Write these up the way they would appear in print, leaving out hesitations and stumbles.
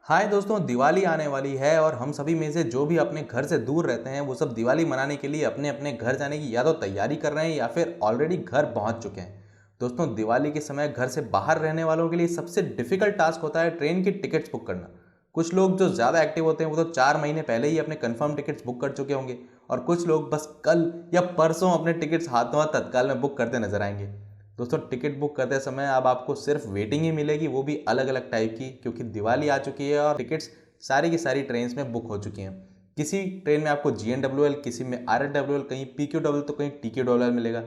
हाय दोस्तों, दिवाली आने वाली है और हम सभी में से जो भी अपने घर से दूर रहते हैं वो सब दिवाली मनाने के लिए अपने अपने घर जाने की या तो तैयारी कर रहे हैं या फिर ऑलरेडी घर पहुंच चुके हैं। दोस्तों, दिवाली के समय घर से बाहर रहने वालों के लिए सबसे डिफिकल्ट टास्क होता है ट्रेन की टिकट्स बुक करना। कुछ लोग जो ज़्यादा एक्टिव होते हैं वो तो 4 महीने पहले ही अपने कंफर्म टिकट्स बुक कर चुके होंगे और कुछ लोग बस कल या परसों अपने टिकट्स हाथों हाथ तत्काल में बुक करते नजर आएंगे। दोस्तों, टिकट बुक करते समय अब आपको सिर्फ वेटिंग ही मिलेगी, वो भी अलग अलग टाइप की, क्योंकि दिवाली आ चुकी है और टिकट्स सारी की सारी ट्रेन में बुक हो चुकी हैं। किसी ट्रेन में आपको GNWL, किसी में RLWL, कहीं PQWL तो कहीं TQWL मिलेगा।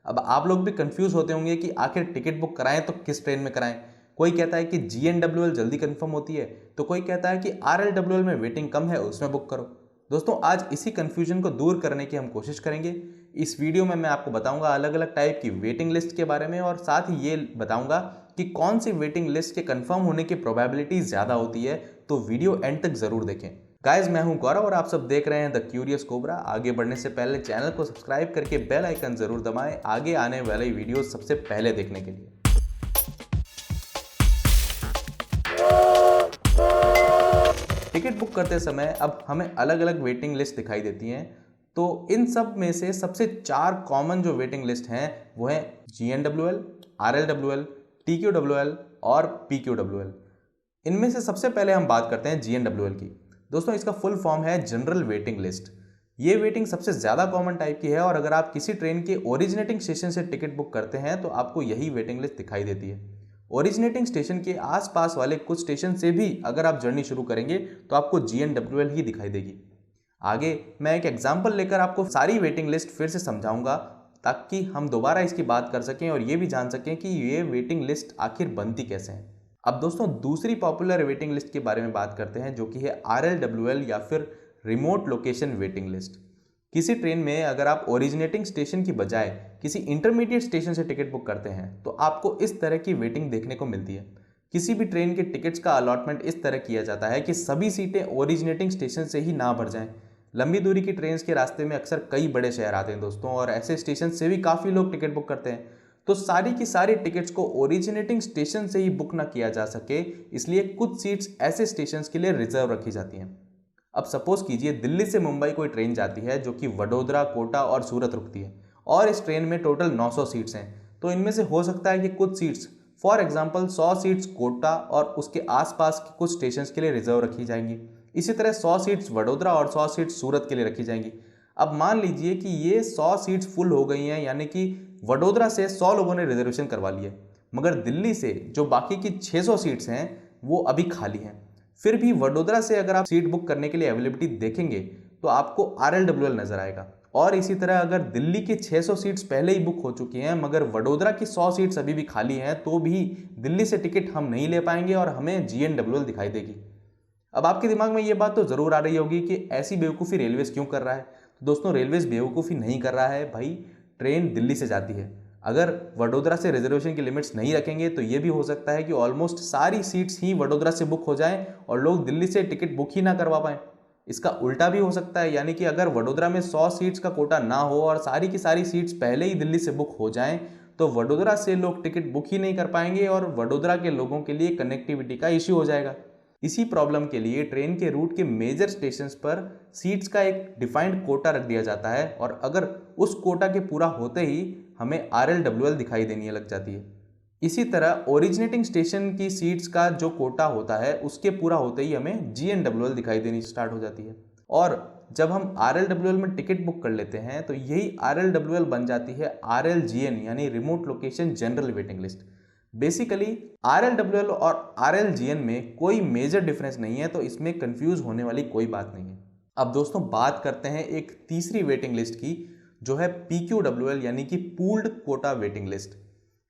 अब आप लोग भी कंफ्यूज होते होंगे कि आखिर टिकट बुक कराएं तो किस ट्रेन में कराएं। कोई कहता है कि GNWL जल्दी कंफर्म होती है, तो कोई कहता है कि RLWL में वेटिंग कम है, उसमें बुक करो। दोस्तों, आज इसी कंफ्यूजन को दूर करने की हम कोशिश करेंगे। इस वीडियो में मैं आपको बताऊंगा अलग अलग टाइप की वेटिंग लिस्ट के बारे में और साथ ही ये बताऊंगा कि कौन सी वेटिंग लिस्ट के कंफर्म होने की प्रोबेबिलिटी ज़्यादा होती है। तो वीडियो एंड तक ज़रूर देखें। गाइज, मैं हूं गौरव और आप सब देख रहे हैं द क्यूरियस कोबरा। आगे बढ़ने से पहले चैनल को सब्सक्राइब करके बेल आइकन ज़रूर दबाएं आगे आने वाले वीडियो सबसे पहले देखने के लिए। टिकट बुक करते समय अब हमें अलग अलग वेटिंग लिस्ट दिखाई देती हैं। तो इन सब में से सबसे 4 कॉमन जो वेटिंग लिस्ट हैं वो है GNWL, RLWL, TQWL और PQWL। इनमें से सबसे पहले हम बात करते हैं GNWL की। दोस्तों, इसका फुल फॉर्म है जनरल वेटिंग लिस्ट। ये वेटिंग सबसे ज़्यादा कॉमन टाइप की है और अगर आप किसी ट्रेन के ओरिजिनेटिंग स्टेशन से टिकट बुक करते हैं तो आपको यही वेटिंग लिस्ट दिखाई देती है। ओरिजिनेटिंग स्टेशन के आसपास वाले कुछ स्टेशन से भी अगर आप जर्नी शुरू करेंगे तो आपको GNWL ही दिखाई देगी। आगे मैं एक एग्जाम्पल लेकर आपको सारी वेटिंग लिस्ट फिर से समझाऊंगा ताकि हम दोबारा इसकी बात कर सकें और ये भी जान सकें कि ये वेटिंग लिस्ट आखिर बनती कैसे है। अब दोस्तों, दूसरी पॉपुलर वेटिंग लिस्ट के बारे में बात करते हैं जो कि है RLWL या फिर रिमोट लोकेशन वेटिंग लिस्ट। किसी ट्रेन में अगर आप ओरिजिनेटिंग स्टेशन की बजाय किसी इंटरमीडिएट स्टेशन से टिकट बुक करते हैं तो आपको इस तरह की वेटिंग देखने को मिलती है। किसी भी ट्रेन के टिकट्स का अलॉटमेंट इस तरह किया जाता है कि सभी सीटें ओरिजिनेटिंग स्टेशन से ही ना भर जाएं। लंबी दूरी की ट्रेन के रास्ते में अक्सर कई बड़े शहर आते हैं दोस्तों, और ऐसे स्टेशन से भी काफ़ी लोग टिकट बुक करते हैं। तो सारी की सारी टिकट्स को ओरिजिनेटिंग स्टेशन से ही बुक ना किया जा सके, इसलिए कुछ सीट्स ऐसे स्टेशन के लिए रिजर्व रखी जाती हैं। अब सपोज कीजिए दिल्ली से मुंबई कोई ट्रेन जाती है जो कि वडोदरा, कोटा और सूरत रुकती है और इस ट्रेन में टोटल 900 सीट्स हैं। तो इनमें से हो सकता है कि कुछ seats, for example 100 seats quota और उसके आसपास के कुछ स्टेशन के लिए रिजर्व रखी जाएंगी। इसी तरह 100 सीट्स वडोदरा और 100 सीट्स सूरत के लिए रखी जाएंगी। अब मान लीजिए कि ये 100 सीट्स फुल हो गई हैं, यानी कि वडोदरा से 100 लोगों ने रिजर्वेशन करवा लिया, मगर दिल्ली से जो बाकी की 600 सीट्स हैं वो अभी खाली हैं। फिर भी वडोदरा से अगर आप सीट बुक करने के लिए अवेलेबिलिटी देखेंगे तो आपको RLWL नजर आएगा। और इसी तरह अगर दिल्ली की 600 सीट्स पहले ही बुक हो चुकी हैं मगर वडोदरा की 100 सीट्स अभी भी खाली हैं तो भी दिल्ली से टिकट हम नहीं ले पाएंगे और हमें GNWL दिखाई देगी। अब आपके दिमाग में ये बात तो ज़रूर आ रही होगी कि ऐसी बेवकूफ़ी रेलवेज क्यों कर रहा है। तो दोस्तों, रेलवेज बेवकूफ़ी नहीं कर रहा है भाई, ट्रेन दिल्ली से जाती है। अगर वडोदरा से रिजर्वेशन की लिमिट्स नहीं रखेंगे तो ये भी हो सकता है कि ऑलमोस्ट सारी सीट्स ही वडोदरा से बुक हो जाएं और लोग दिल्ली से टिकट बुक ही ना करवा पाएं। इसका उल्टा भी हो सकता है, यानी कि अगर वडोदरा में 100 सीट्स का कोटा ना हो और सारी की सारी सीट्स पहले ही दिल्ली से बुक हो जाएं तो वडोदरा से लोग टिकट बुक ही नहीं कर पाएंगे और वडोदरा के लोगों के लिए कनेक्टिविटी का इश्यू हो जाएगा। इसी प्रॉब्लम के लिए ट्रेन के रूट के मेजर स्टेशंस पर सीट्स का एक डिफाइंड कोटा रख दिया जाता है और अगर उस कोटा के पूरा होते ही हमें RLWL दिखाई देने लग जाती है। इसी तरह ओरिजिनेटिंग स्टेशन की सीट्स का जो कोटा होता है उसके पूरा होते ही हमें GNWL दिखाई देनी स्टार्ट हो जाती है। और जब हम RLWL में टिकट बुक कर लेते हैं तो यही RLWL बन जाती है RLGN यानी remote location general waiting list. Basically RLWL और RLGN में कोई मेजर डिफरेंस नहीं है, तो इसमें कंफ्यूज होने वाली कोई बात नहीं है। अब दोस्तों, बात करते हैं एक तीसरी वेटिंग लिस्ट की जो है PQWL यानी कि पूल्ड कोटा वेटिंग लिस्ट।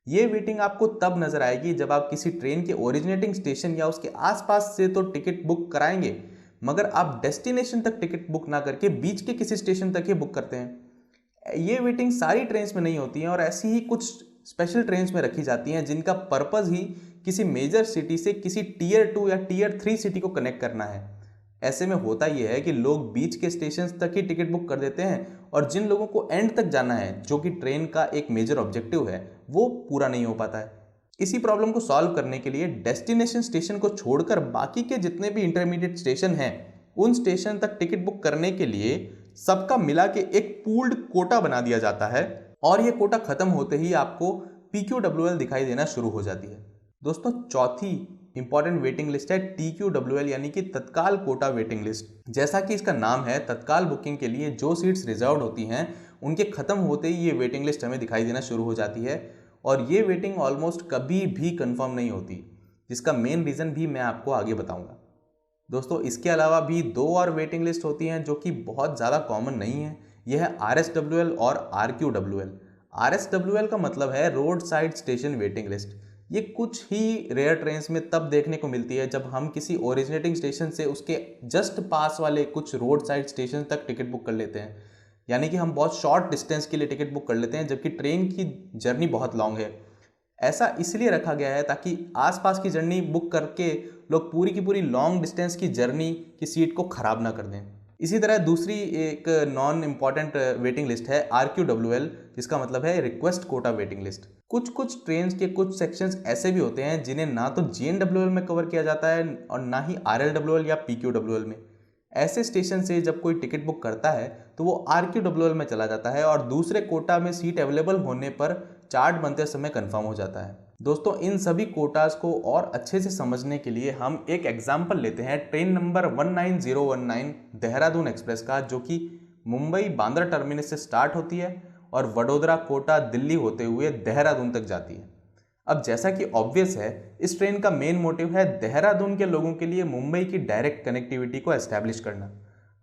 ये वेटिंग आपको तब नजर आएगी जब आप किसी ट्रेन के ओरिजिनेटिंग स्टेशन या उसके आसपास से तो टिकट बुक कराएंगे मगर आप डेस्टिनेशन तक टिकट बुक ना करके बीच के किसी स्टेशन तक ही बुक करते हैं। ये वेटिंग सारी ट्रेन्स में नहीं होती है और ऐसी ही कुछ स्पेशल ट्रेन्स में रखी जाती हैं जिनका पर्पस ही किसी मेजर सिटी से किसी टियर 2 या टियर 3 सिटी को कनेक्ट करना है। ऐसे में होता यह है कि लोग बीच के स्टेशन तक ही टिकट बुक कर देते हैं और जिन लोगों को एंड तक जाना है, जो कि ट्रेन का एक मेजर ऑब्जेक्टिव है, वो पूरा नहीं हो पाता है। इसी प्रॉब्लम को सॉल्व करने के लिए डेस्टिनेशन स्टेशन को छोड़कर बाकी के जितने भी इंटरमीडिएट स्टेशन हैं उन स्टेशन तक टिकट बुक करने के लिए सबका मिला के एक पूल्ड कोटा बना दिया जाता है और ये कोटा खत्म होते ही आपको PQWL दिखाई देना शुरू हो जाती है। दोस्तों चौथी इंपॉर्टेंट वेटिंग लिस्ट है TQWL यानी कि तत्काल कोटा वेटिंग लिस्ट। जैसा कि इसका नाम है, तत्काल बुकिंग के लिए जो सीट्स रिजर्व्ड होती हैं उनके खत्म होते ही ये वेटिंग लिस्ट हमें दिखाई देना शुरू हो जाती है और ये वेटिंग ऑलमोस्ट कभी भी कंफर्म नहीं होती, जिसका मेन रीज़न भी मैं आपको आगे बताऊंगा। दोस्तों इसके अलावा भी 2 और वेटिंग लिस्ट होती हैं जो कि बहुत ज़्यादा कॉमन नहीं है। यह है RSWL और RQWL। RSWL का मतलब है road side station waiting list. ये कुछ ही रेयर ट्रेन्स में तब देखने को मिलती है जब हम किसी ओरिजिनेटिंग स्टेशन से उसके जस्ट पास वाले कुछ रोड साइड स्टेशन तक टिकट बुक कर लेते हैं, यानी कि हम बहुत शॉर्ट डिस्टेंस के लिए टिकट बुक कर लेते हैं जबकि ट्रेन की जर्नी बहुत लॉन्ग है। ऐसा इसलिए रखा गया है ताकि आसपास की जर्नी बुक करके लोग पूरी की पूरी लॉन्ग डिस्टेंस की जर्नी की सीट को ख़राब ना कर दें। इसी तरह दूसरी एक नॉन इम्पॉर्टेंट वेटिंग लिस्ट है RQWL, जिसका मतलब है रिक्वेस्ट कोटा वेटिंग लिस्ट। कुछ ट्रेन्स के कुछ सेक्शंस ऐसे भी होते हैं जिन्हें ना तो GNWL में कवर किया जाता है और ना ही RLWL या PQWL में। ऐसे स्टेशन से जब कोई टिकट बुक करता है तो वो RQWL में चला जाता है और दूसरे कोटा में सीट अवेलेबल होने पर चार्ट बनते समय कंफर्म हो जाता है। दोस्तों इन सभी कोटास को और अच्छे से समझने के लिए हम एक एग्जाम्पल लेते हैं ट्रेन नंबर 19019 देहरादून एक्सप्रेस का, जो कि मुंबई बांद्रा टर्मिनस से स्टार्ट होती है और वडोदरा कोटा दिल्ली होते हुए देहरादून तक जाती है। अब जैसा कि ऑब्वियस है, इस ट्रेन का मेन मोटिव है देहरादून के लोगों के लिए मुंबई की डायरेक्ट कनेक्टिविटी को एस्टैब्लिश करना।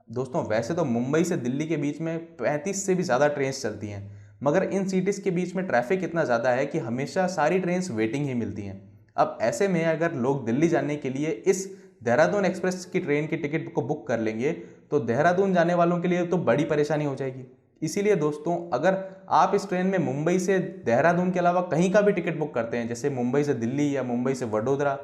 दोस्तों वैसे तो मुंबई से दिल्ली के बीच में 35 से भी ज़्यादा ट्रेन्स चलती हैं, मगर इन सिटीज़ के बीच में ट्रैफिक इतना ज़्यादा है कि हमेशा सारी ट्रेन्स वेटिंग ही मिलती हैं। अब ऐसे में अगर लोग दिल्ली जाने के लिए इस देहरादून एक्सप्रेस की ट्रेन की टिकट को बुक कर लेंगे तो देहरादून जाने वालों के लिए तो बड़ी परेशानी हो जाएगी। इसीलिए दोस्तों अगर आप इस ट्रेन में मुंबई से देहरादून के अलावा कहीं का भी टिकट बुक करते हैं, जैसे मुंबई से दिल्ली या मुंबई से वडोदरा,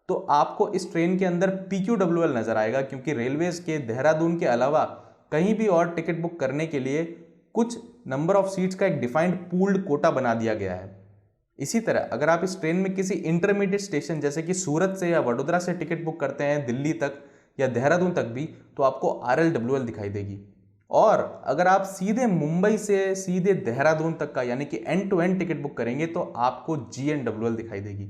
तो आपको इस ट्रेन के अंदर PQWL नज़र आएगा, क्योंकि रेलवेज़ के देहरादून के अलावा कहीं भी और टिकट बुक करने के लिए कुछ नंबर ऑफ सीट्स का एक डिफाइंड पूल्ड कोटा बना दिया गया है। इसी तरह अगर आप इस ट्रेन में किसी इंटरमीडिएट स्टेशन जैसे कि सूरत से या वडोदरा से टिकट बुक करते हैं दिल्ली तक या देहरादून तक भी, तो आपको RLWL दिखाई देगी। और अगर आप सीधे मुंबई से सीधे देहरादून तक का यानी कि end to end ticket book करेंगे तो आपको GNWL दिखाई देगी।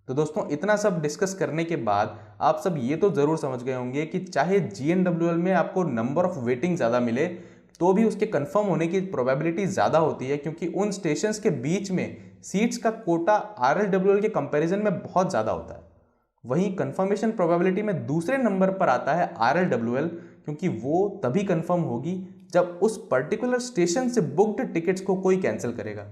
तो दोस्तों इतना सब डिस्कस करने के बाद आप सब ये तो ज़रूर समझ गए होंगे कि चाहे GNWL में आपको नंबर ऑफ वेटिंग ज़्यादा मिले तो भी उसके कंफर्म होने की प्रोबेबिलिटी ज़्यादा होती है, क्योंकि उन स्टेशंस के बीच में सीट्स का कोटा RLWL के कंपैरिजन में बहुत ज़्यादा होता है। वहीं कंफर्मेशन प्रोबेबिलिटी में दूसरे नंबर पर आता है RLWL, क्योंकि वो तभी कंफर्म होगी जब उस पर्टिकुलर स्टेशन से बुक्ड टिकट्स को कोई कैंसिल करेगा।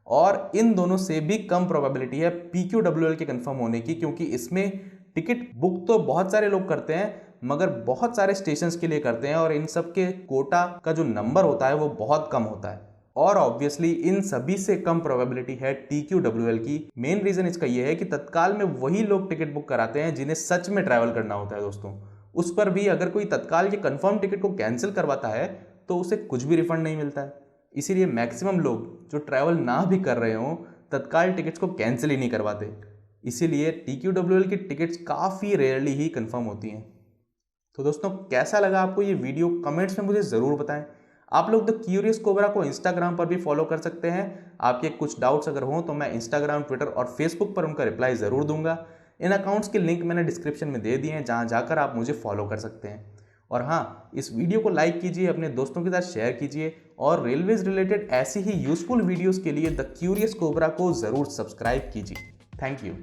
और इन दोनों से भी कम प्रोबेबिलिटी है PQWL के कंफर्म होने की, क्योंकि इसमें टिकट बुक तो बहुत सारे लोग करते हैं मगर बहुत सारे स्टेशंस के लिए करते हैं और इन सब के कोटा का जो नंबर होता है वो बहुत कम होता है। और ऑब्वियसली इन सभी से कम प्रोबेबिलिटी है TQWL की। मेन रीजन इसका यह है कि तत्काल में वही लोग टिकट बुक कराते हैं जिन्हें सच में ट्रैवल करना होता है। दोस्तों उस पर भी अगर कोई तत्काल के कंफर्म टिकट को कैंसिल करवाता है तो उसे कुछ भी रिफंड नहीं मिलता है। इसीलिए मैक्सिमम लोग जो ट्रैवल ना भी कर रहे हों तत्काल टिकट्स को कैंसिल ही नहीं करवाते। इसीलिए TQWL की टिकट्स काफ़ी रेयरली ही कंफर्म होती हैं। तो दोस्तों कैसा लगा आपको ये वीडियो, कमेंट्स में मुझे ज़रूर बताएं। आप लोग द क्यूरियस कोबरा को इंस्टाग्राम पर भी फॉलो कर सकते हैं। आपके कुछ डाउट्स अगर हों तो मैं इंस्टाग्राम, ट्विटर और फेसबुक पर उनका रिप्लाई ज़रूर दूंगा। इन अकाउंट्स के लिंक मैंने डिस्क्रिप्शन में दे दिए हैं, जहां जाकर आप मुझे फॉलो कर सकते हैं। और हाँ, इस वीडियो को लाइक कीजिए, अपने दोस्तों के साथ शेयर कीजिए और रेलवेज रिलेटेड ऐसी ही यूजफुल वीडियोज़ के लिए द क्यूरियस कोबरा को ज़रूर सब्सक्राइब कीजिए। Thank you.